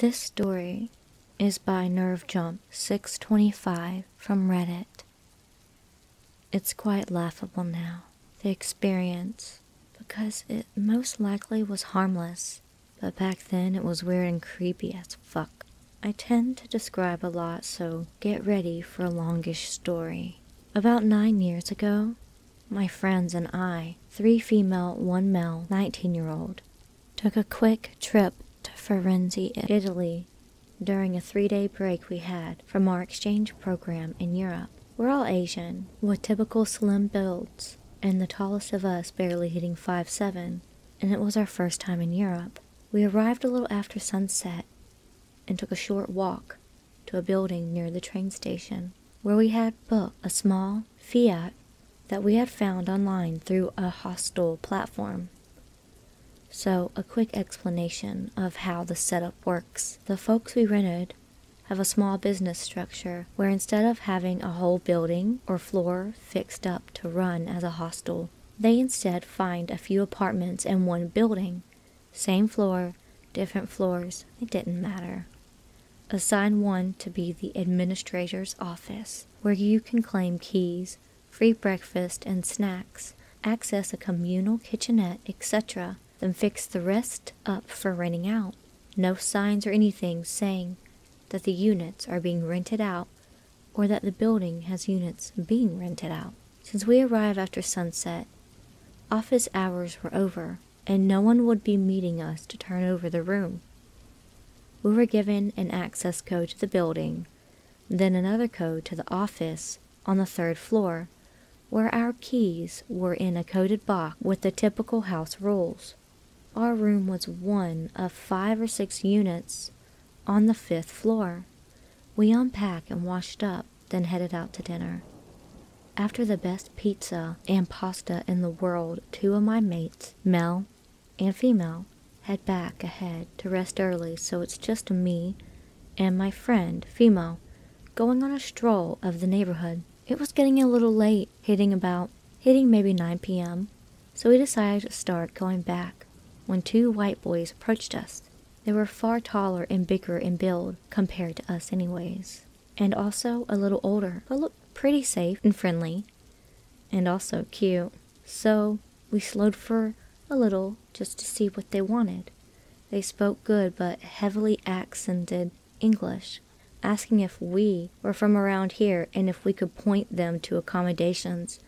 This story is by NerveJump625 from Reddit. It's quite laughable now, the experience, because it most likely was harmless, but back then it was weird and creepy as fuck. I tend to describe a lot, so get ready for a longish story. About 9 years ago, my friends and I, 3 female, 1 male, 19-year-old, took a quick trip to Firenze, Italy, during a 3-day break we had from our exchange program in Europe. We're all Asian, with typical slim builds, and the tallest of us barely hitting 5'7", and it was our first time in Europe. We arrived a little after sunset and took a short walk to a building near the train station, where we had booked a small Fiat that we had found online through a hostel platform. So, a quick explanation of how the setup works. The folks we rented have a small business structure where instead of having a whole building or floor fixed up to run as a hostel, they instead find a few apartments in one building. Same floor, different floors, it didn't matter. Assign one to be the administrator's office, where you can claim keys, free breakfast and snacks, access a communal kitchenette, etc., then fix the rest up for renting out. No signs or anything saying that the units are being rented out or that the building has units being rented out. Since we arrived after sunset, office hours were over and no one would be meeting us to turn over the room. We were given an access code to the building, then another code to the office on the 3rd floor, where our keys were in a coded box with the typical house rules. Our room was one of 5 or 6 units on the 5th floor. We unpacked and washed up, then headed out to dinner. After the best pizza and pasta in the world, 2 of my mates, male and female, head back ahead to rest early, so it's just me and my friend, female, going on a stroll of the neighborhood. It was getting a little late, hitting maybe 9 p.m., so we decided to start going back when 2 white boys approached us. They were far taller and bigger in build compared to us anyways, and also a little older, but looked pretty safe and friendly, and also cute. So we slowed for a little just to see what they wanted. They spoke good but heavily accented English, asking if we were from around here and if we could point them to accommodations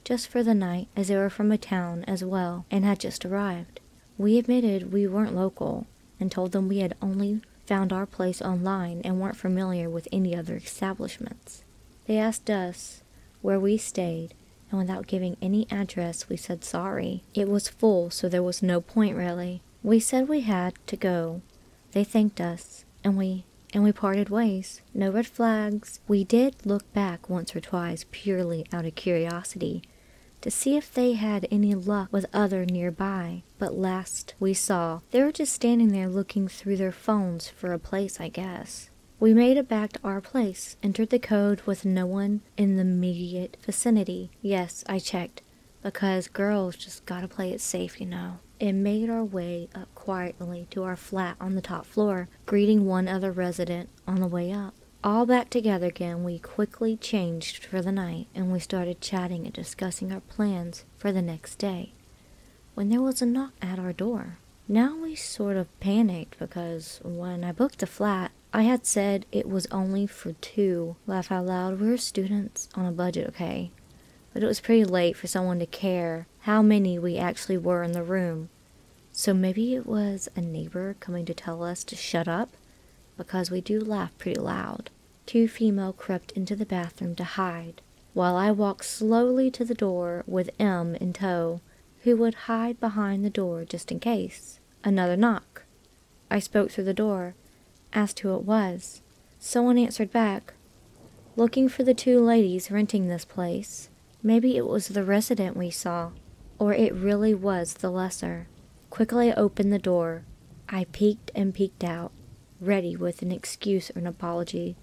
just for the night, as they were from a town as well and had just arrived. We admitted we weren't local and told them we had only found our place online and weren't familiar with any other establishments. They asked us where we stayed, and without giving any address, we said sorry. It was full, so there was no point really. We said we had to go. They thanked us, and we parted ways. No red flags. We did look back once or twice purely out of curiosity to see if they had any luck with other nearby, but last we saw, they were just standing there looking through their phones for a place, I guess. We made it back to our place, entered the code with no one in the immediate vicinity. Yes, I checked, because girls just gotta play it safe, you know. And made our way up quietly to our flat on the top floor, greeting one other resident on the way up. All back together again, we quickly changed for the night, and we started chatting and discussing our plans for the next day, when there was a knock at our door. Now we sort of panicked, because when I booked the flat, I had said it was only for 2. Laugh out loud, we're students on a budget, okay? But it was pretty late for someone to care how many we actually were in the room. So maybe it was a neighbor coming to tell us to shut up, because we do laugh pretty loud. 2 female crept into the bathroom to hide, while I walked slowly to the door with M in tow, who would hide behind the door just in case. Another knock. I spoke through the door, asked who it was. Someone answered back, looking for the 2 ladies renting this place. Maybe it was the resident we saw, or it really was the lesser. Quickly I opened the door. I peeked and peeked out, ready with an excuse or an apology,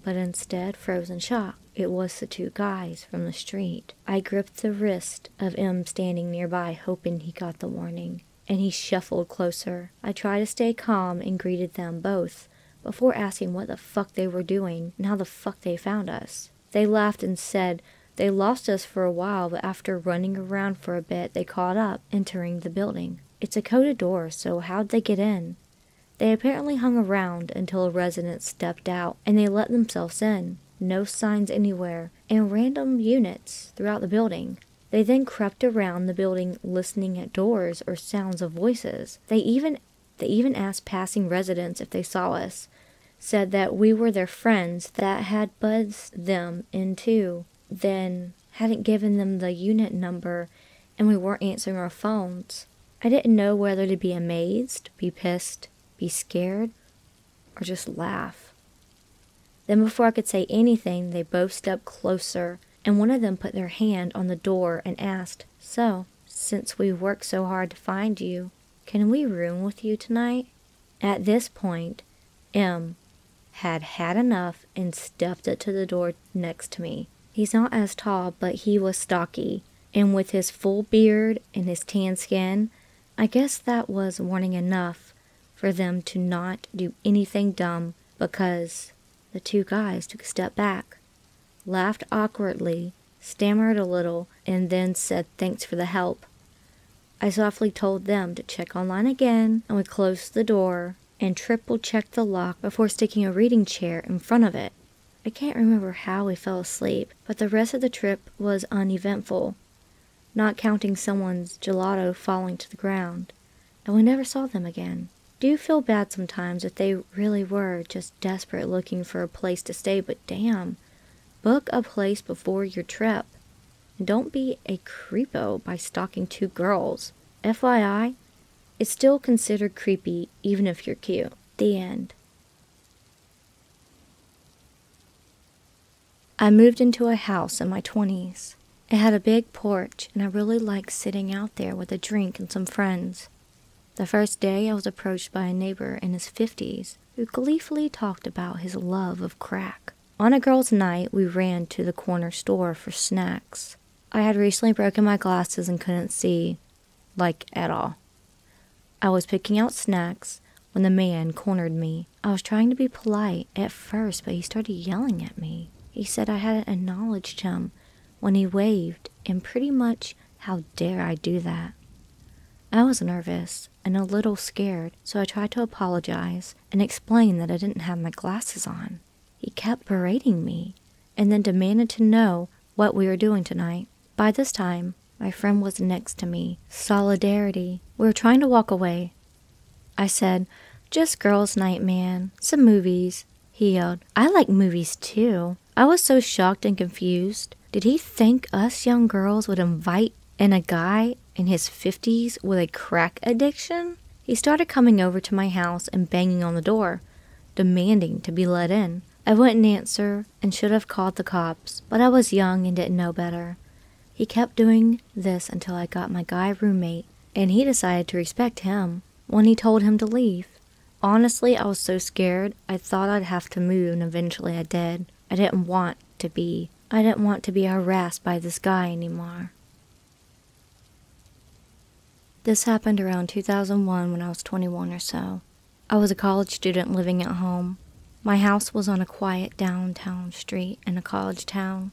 but instead froze in shock. It was the 2 guys from the street. I gripped the wrist of M standing nearby, hoping he got the warning, and he shuffled closer. I tried to stay calm and greeted them both before asking what the fuck they were doing and how the fuck they found us. They laughed and said they lost us for a while, but after running around for a bit, they caught up, entering the building. It's a coded door, so how'd they get in? They apparently hung around until a resident stepped out, and they let themselves in. No signs anywhere, and random units throughout the building. They then crept around the building listening at doors or sounds of voices. They even asked passing residents if they saw us, said that we were their friends that had buzzed them in too, then hadn't given them the unit number, and we weren't answering our phones. I didn't know whether to be amazed, be pissed, be scared, or just laugh. Then before I could say anything, they both stepped closer, and one of them put their hand on the door and asked, "So, since we worked so hard to find you, can we room with you tonight?" At this point, M had had enough and stepped up to the door next to me. He's not as tall, but he was stocky, and with his full beard and his tan skin, I guess that was warning enough for them to not do anything dumb, because the two guys took a step back, laughed awkwardly, stammered a little, and then said thanks for the help. I softly told them to check online again, and we closed the door and triple-checked the lock before sticking a reading chair in front of it. I can't remember how we fell asleep, but the rest of the trip was uneventful, not counting someone's gelato falling to the ground, and we never saw them again. Do feel bad sometimes if they really were just desperate looking for a place to stay, but damn, book a place before your trip. And don't be a creepo by stalking two girls. FYI, it's still considered creepy even if you're cute. The end. I moved into a house in my 20s. It had a big porch, and I really liked sitting out there with a drink and some friends. The first day, I was approached by a neighbor in his 50s who gleefully talked about his love of crack. On a girls' night, we ran to the corner store for snacks. I had recently broken my glasses and couldn't see, at all. I was picking out snacks when the man cornered me. I was trying to be polite at first, but he started yelling at me. He said I hadn't acknowledged him when he waved, and pretty much, how dare I do that? I was nervous and a little scared, so I tried to apologize and explain that I didn't have my glasses on. He kept berating me, and then demanded to know what we were doing tonight. By this time, my friend was next to me. Solidarity. We were trying to walk away. I said, "Just girls' night, man. Some movies." He yelled, "I like movies too." I was so shocked and confused. Did he think us young girls would invite in a guy in his 50s with a crack addiction? He started coming over to my house and banging on the door, demanding to be let in. I wouldn't answer and should have called the cops, but I was young and didn't know better. He kept doing this until I got my guy roommate, and he decided to respect him when he told him to leave. Honestly, I was so scared, I thought I'd have to move, and eventually I did. I didn't want to be harassed by this guy anymore. This happened around 2001 when I was 21 or so. I was a college student living at home. My house was on a quiet downtown street in a college town.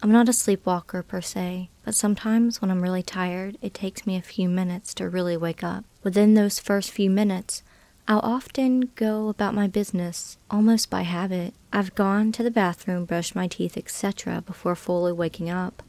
I'm not a sleepwalker per se, but sometimes when I'm really tired, it takes me a few minutes to really wake up. Within those first few minutes, I'll often go about my business, almost by habit. I've gone to the bathroom, brushed my teeth, etc. before fully waking up.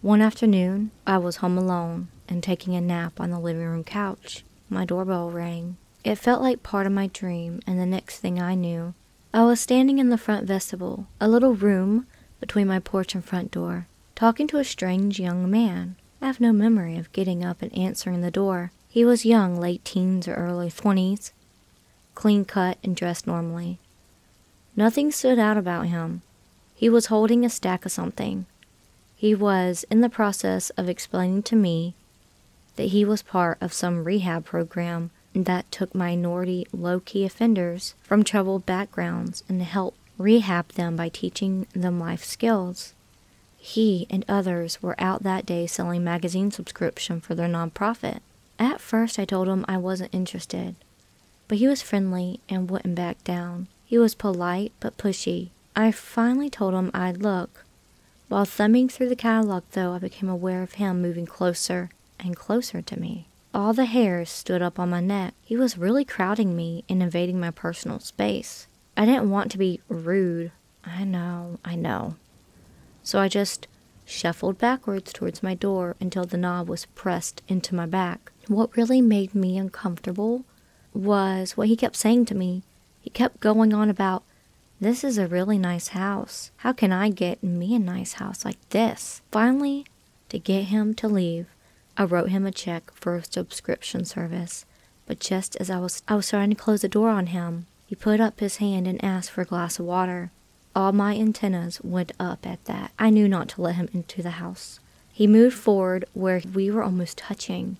One afternoon, I was home alone and taking a nap on the living room couch. My doorbell rang. It felt like part of my dream, and the next thing I knew, I was standing in the front vestibule, a little room between my porch and front door, talking to a strange young man. I have no memory of getting up and answering the door. He was young, late teens or early 20s, clean cut and dressed normally. Nothing stood out about him. He was holding a stack of something. He was in the process of explaining to me that he was part of some rehab program that took minority low-key offenders from troubled backgrounds and helped rehab them by teaching them life skills. He and others were out that day selling magazine subscription for their nonprofit. At first I told him I wasn't interested, but he was friendly and wouldn't back down. He was polite but pushy. I finally told him I'd look. While thumbing through the catalog though, I became aware of him moving closer and closer to me. All the hairs stood up on my neck. He was really crowding me and invading my personal space. I didn't want to be rude. I know. So I just shuffled backwards towards my door until the knob was pressed into my back. What really made me uncomfortable was what he kept saying to me. He kept going on about, "This is a really nice house. How can I get me a nice house like this?" Finally, to get him to leave, I wrote him a check for a subscription service. But just as I was starting to close the door on him, he put up his hand and asked for a glass of water. All my antennas went up at that. I knew not to let him into the house. He moved forward where we were almost touching.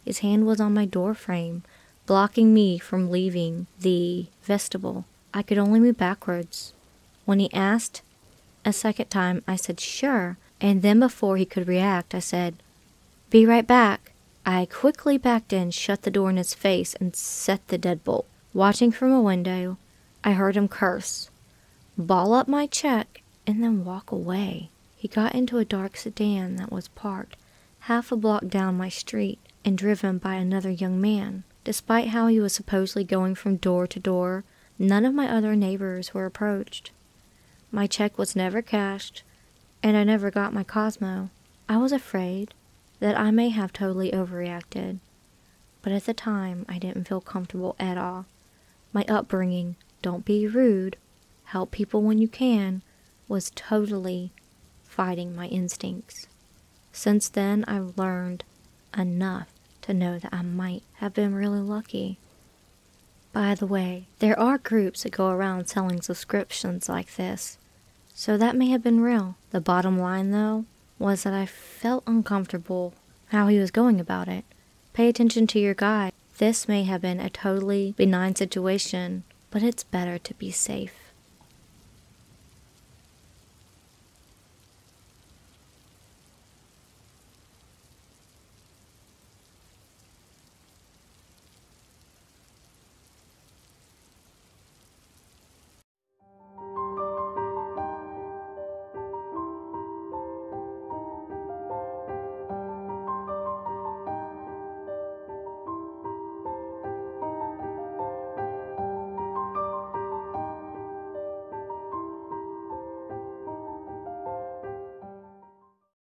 His hand was on my door frame, blocking me from leaving the vestibule. I could only move backwards. When he asked a second time, I said, "Sure." And then before he could react, I said, "Be right back." I quickly backed in, shut the door in his face, and set the deadbolt. Watching from a window, I heard him curse, ball up my check, and then walk away. He got into a dark sedan that was parked half a block down my street and driven by another young man. Despite how he was supposedly going from door to door, none of my other neighbors were approached. My check was never cashed, and I never got my Cosmo. I was afraid that I may have totally overreacted, but at the time I didn't feel comfortable at all. My upbringing, don't be rude, help people when you can, was totally fighting my instincts. Since then, I've learned enough to know that I might have been really lucky. By the way, there are groups that go around selling subscriptions like this, so that may have been real. The bottom line, though, was that I felt uncomfortable how he was going about it. Pay attention to your guide. This may have been a totally benign situation, but it's better to be safe.